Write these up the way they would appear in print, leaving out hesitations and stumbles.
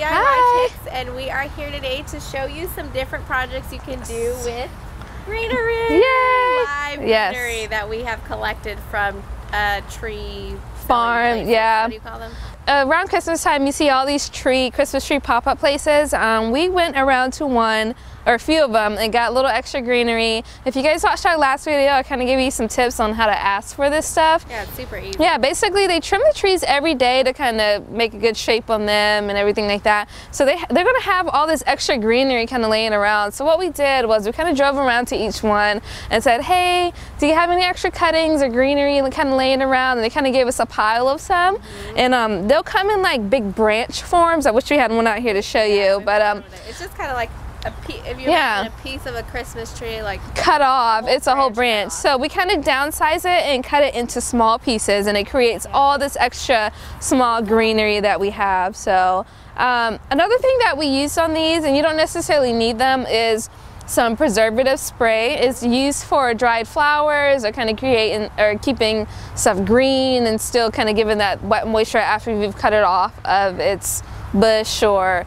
DIY Chicks, and we are here today to show you some different projects you can do with greenery. Yay! Live greenery that we have collected from tree farm. Yeah. What do you call them? Around Christmas time, you see all these Christmas tree pop-up places. We went around to one, or a few of them, and got a little extra greenery. If you guys watched our last video, I kind of gave you some tips on how to ask for this stuff. Yeah, it's super easy. Yeah, basically they trim the trees every day to kind of make a good shape on them and everything like that. So they're going to have all this extra greenery kind of laying around. So what we did was we kind of drove around to each one and said, hey, do you have any extra cuttings or greenery kind of laying around? And they kind of gave us a pile of some. And they'll come in like big branch forms. I wish we had one out here to show you, but it's just kind of like if you're making a piece of a Christmas tree, like cut off, it's a whole branch. So we kind of downsize it and cut it into small pieces, and it creates all this extra small greenery that we have. So another thing that we used on these, and you don't necessarily need them, is some preservative spray. Is used for dried flowers or kind of creating or keeping stuff green and still kind of giving that wet moisture after you've cut it off of its bush or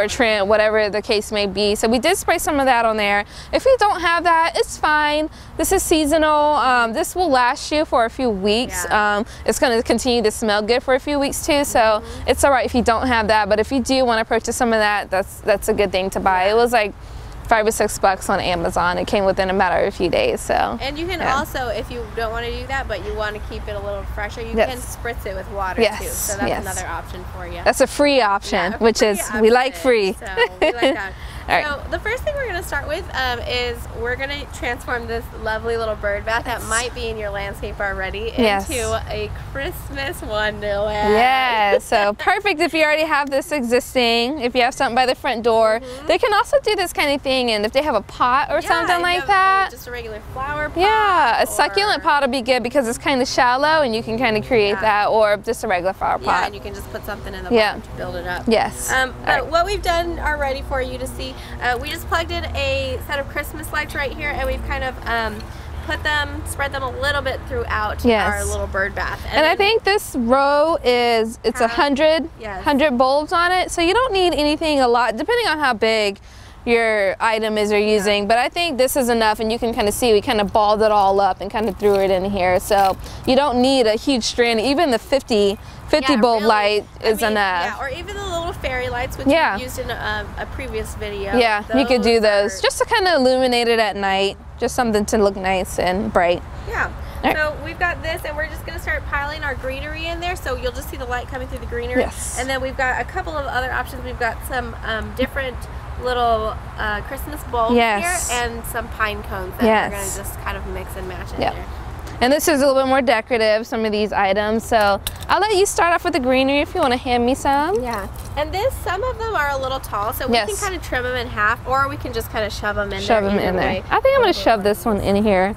trim, whatever the case may be. So we did spray some of that on there. If you don't have that, it's fine. This is seasonal. This will last you for a few weeks. It's going to continue to smell good for a few weeks too, so it's all right if you don't have that. But if you do want to purchase some of that, that's a good thing to buy. It was like $5 or $6 on Amazon. It came within a matter of a few days. So. And you can also, if you don't want to do that, but you want to keep it a little fresher, you can spritz it with water too. So that's another option for you. That's a free option, which is we like free. So we like that. So the first thing we're going to start with is we're going to transform this lovely little bird bath that might be in your landscape already into a Christmas wonderland. Yeah, so perfect if you already have this existing, if you have something by the front door. They can also do this kind of thing, and if they have a pot or something like that. Just a regular flower pot. Yeah, a succulent pot will be good because it's kind of shallow and you can kind of create that, or just a regular flower pot. Yeah, and you can just put something in the bottom to build it up. Yes. But what we've done already for you to see, we just plugged in a set of Christmas lights right here, and we've kind of spread them a little bit throughout our little bird bath. And I think this row it's 100 bulbs on it, so you don't need anything a lot, depending on how big your item is you're using, but I think this is enough. And you can kind of see we kind of balled it all up and kind of threw it in here, so you don't need a huge strand. Even the 50 bulb light is enough. Yeah, or even the little fairy lights, which we used in a previous video. Yeah, you could do those just to kind of illuminate it at night, just something to look nice and bright. Yeah. So we've got this, and we're just going to start piling our greenery in there. So you'll just see the light coming through the greenery. And then we've got a couple of other options. We've got some different little Christmas bulbs here, and some pine cones that we're going to just kind of mix and match in there. And this is a little bit more decorative, some of these items. So I'll let you start off with the greenery if you want to hand me some. Yeah. And some of them are a little tall, so we can kind of trim them in half, or we can just kind of shove them in there. I think I'm going to shove this one in here.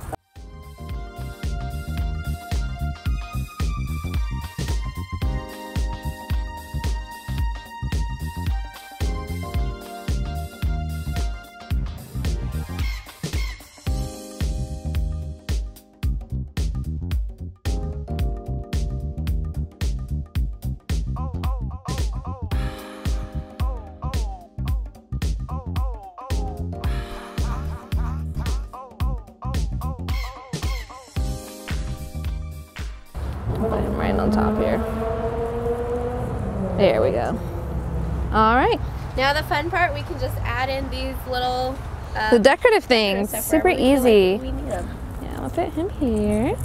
Put him right on top here. There we go. All right. Now the fun part, we can just add in these little the decorative things. Super easy. We need them. Yeah, I'll put him here.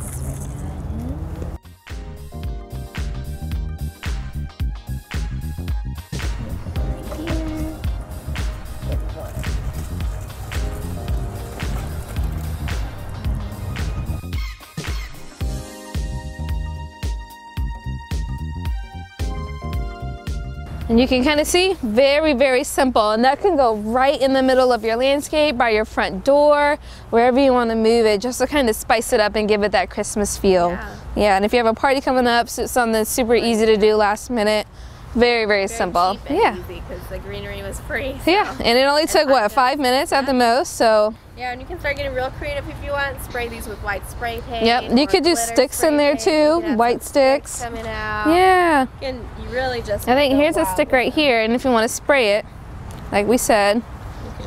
And you can kind of see, very, very simple. And that can go right in the middle of your landscape, by your front door, wherever you want to move it, just to kind of spice it up and give it that Christmas feel. Yeah, and if you have a party coming up, so something that's super easy to do last minute, very, very simple. Cheap and easy, because the greenery was free. So. Yeah, and it only took, what, 5 minutes at the most, so. Yeah, and you can start getting real creative if you want. Spray these with white spray paint. Yep, you could do sticks in there too, white sticks. Coming out. Yeah. You you really just. I think here's a stick right here, and if you want to spray it, like we said,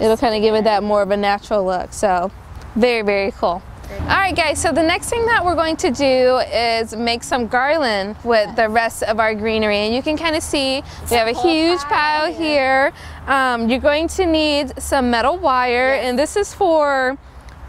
it'll kind of give it that more of a natural look. So very, very cool. Alright guys, so the next thing that we're going to do is make some garland with the rest of our greenery, and you can kind of see we have a huge pile here. You're going to need some metal wire, and this is for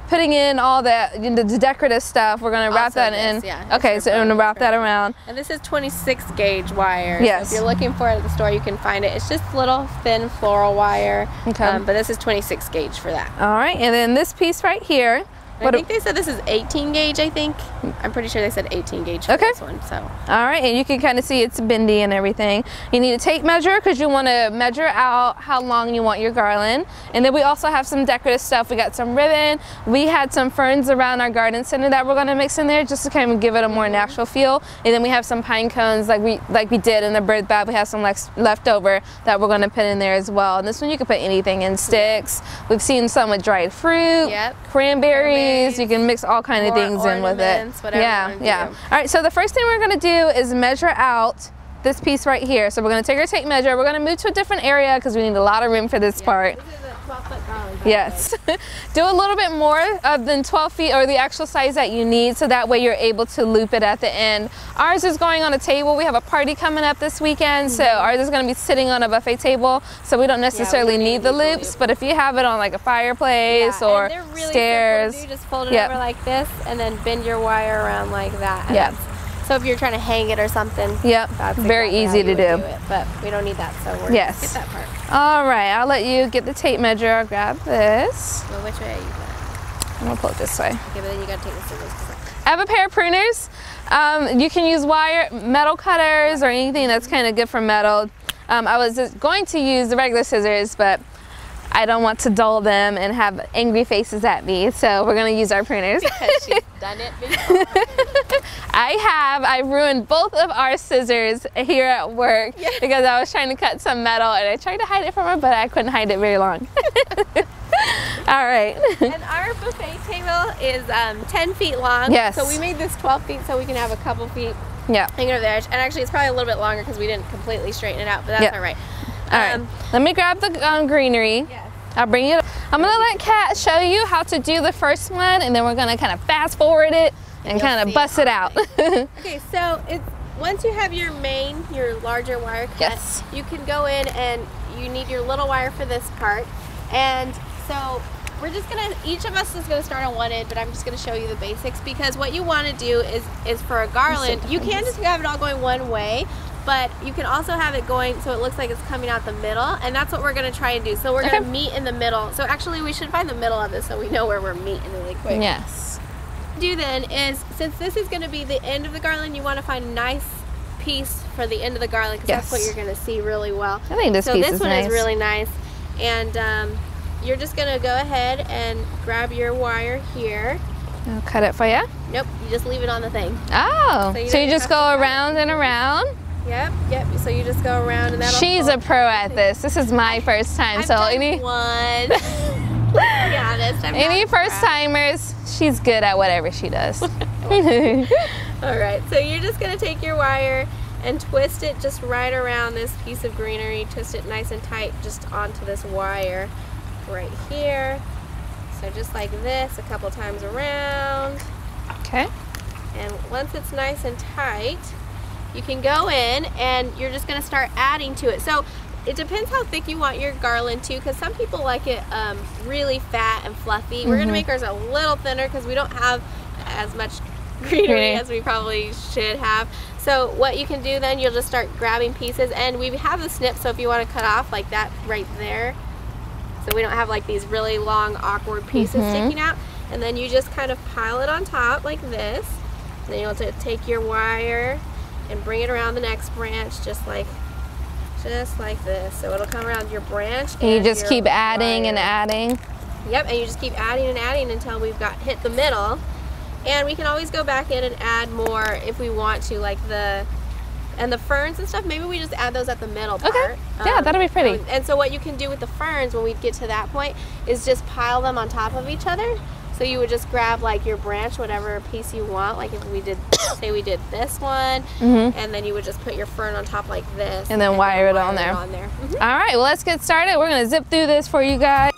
putting in all the decorative stuff. We're going to wrap that in. Yeah, okay, so I'm going to wrap that around. And this is 26 gauge wire. Yes. So if you're looking for it at the store, you can find it. It's just little thin floral wire. Okay. But this is 26 gauge for that. Alright, and then this piece right here. I think they said this is 18 gauge, I think. I'm pretty sure they said 18 gauge for this one. So. All right, and you can kind of see it's bendy and everything. You need a tape measure because you want to measure out how long you want your garland. And then we also have some decorative stuff. We got some ribbon. We had some ferns around our garden center that we're going to mix in there just to kind of give it a more natural feel. And then we have some pine cones like we did in the bird bath. We have some left over that we're going to put in there as well. And this one you can put anything in, sticks. We've seen some with dried fruit, cranberries. You can mix all kind of things in with it. Yeah. All right, so the first thing we're going to do is measure out this piece right here. So we're going to take our tape measure. We're going to move to a different area because we need a lot of room for this part. This is a 12-foot garland. Yes. Do a little bit more than 12 feet or the actual size that you need, so that way you're able to loop it at the end. Ours is going on a table. We have a party coming up this weekend, so ours is going to be sitting on a buffet table, so we don't necessarily need the loops, but if you have it on like a fireplace or and they're really stairs, simple to do. Just fold it over like this and then bend your wire around like that. Yeah. So if you're trying to hang it or something, that's very easy to do. But we don't need that, so we're going to get that part. All right, I'll let you get the tape measure. I'll grab this. Well, which way are you going? I'm going to pull it this way. Okay, but then you got to take the scissors. I have a pair of pruners. You can use metal cutters or anything that's kind of good for metal. I was just going to use the regular scissors, but I don't want to dull them and have angry faces at me, so we're going to use our pruners. Because she's done it before. I ruined both of our scissors here at work because I was trying to cut some metal and I tried to hide it from her, but I couldn't hide it very long. All right. And our buffet table is 10 feet long. Yes. So we made this 12 feet so we can have a couple feet hanging over there. And actually it's probably a little bit longer because we didn't completely straighten it out, but that's all right. All right, let me grab the greenery. Yes. I'll bring it up. I'm going to let Kat show you how to do the first one, and then we're going to kind of fast forward it and kind of bust it out. Okay, so once you have your larger wire cut, you can go in and you need your little wire for this part. And so we're just going to, each of us is going to start on one end, but I'm just going to show you the basics, because what you want to do is for a garland, you can just have it all going one way, but you can also have it going so it looks like it's coming out the middle, and that's what we're going to try and do. So we're going to meet in the middle. So actually we should find the middle of this so we know where we're meeting really quick. Yes. What you do then is, since this is going to be the end of the garland, you want to find a nice piece for the end of the garland, because that's what you're going to see really well. I think this piece is nice. So this one is really nice, and you're just going to go ahead and grab your wire here. I'll cut it for you. Nope, you just leave it on the thing. Oh, so you just go around and around? Yep. So you just go around, and that'll She's a pro at this. This is my first time. I've done one. To be honest, any first timers, she's good at whatever she does. All right, so you're just going to take your wire and twist it just right around this piece of greenery. Twist it nice and tight just onto this wire right here. So just like this, a couple times around. Okay. And once it's nice and tight, you can go in and you're just going to start adding to it. So it depends how thick you want your garland too, because some people like it really fat and fluffy. We're going to make ours a little thinner because we don't have as much greenery as we probably should have. So what you can do then, you'll just start grabbing pieces, and we have the snip, so if you want to cut off like that right there, so we don't have like these really long awkward pieces sticking out, and then you just kind of pile it on top like this. And then you'll take your wire and bring it around the next branch just like this. So it'll come around your branch, and you just keep adding and adding. Yep, and you just keep adding and adding until we've hit the middle. And we can always go back in and add more if we want to, like the ferns and stuff. Maybe we just add those at the middle part. Okay. Yeah, that'll be pretty. And so what you can do with the ferns when we get to that point is just pile them on top of each other. So you would just grab like your branch, whatever piece you want. Like if we did, say we did this one, and then you would just put your fern on top like this. And then wire it on there. All right, well, let's get started. We're gonna zip through this for you guys.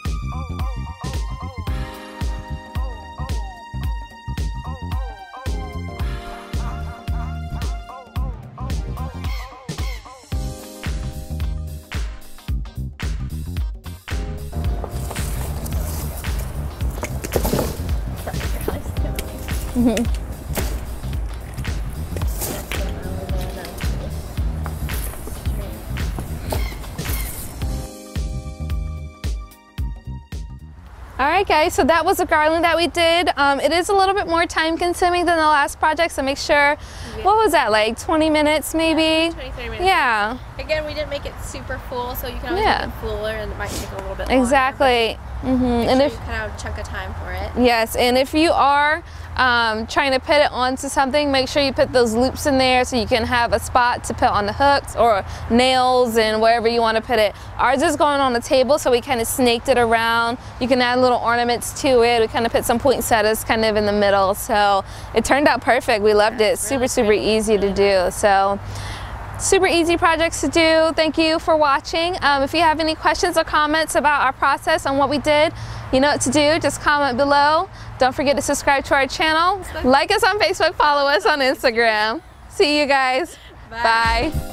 All right, guys, so that was the garland that we did. It is a little bit more time consuming than the last project, so make sure, what was that, like 20 minutes maybe? 20, 30 minutes. Yeah. Again, we didn't make it super full, so you can always make it fuller and it might take a little bit longer. Exactly. And if you kind of chunk a time for it. Yes, and if you are trying to put it onto something, make sure you put those loops in there so you can have a spot to put on the hooks or nails and wherever you want to put it. Ours is going on the table, so we kind of snaked it around. You can add little ornaments to it. We kind of put some poinsettias kind of in the middle, so it turned out perfect. We loved it. Super easy to do. So super easy projects to do. Thank you for watching. If you have any questions or comments about our process and what we did, you know what to do. Just comment below. Don't forget to subscribe to our channel. Like us on Facebook. Follow us on Instagram. See you guys. Bye.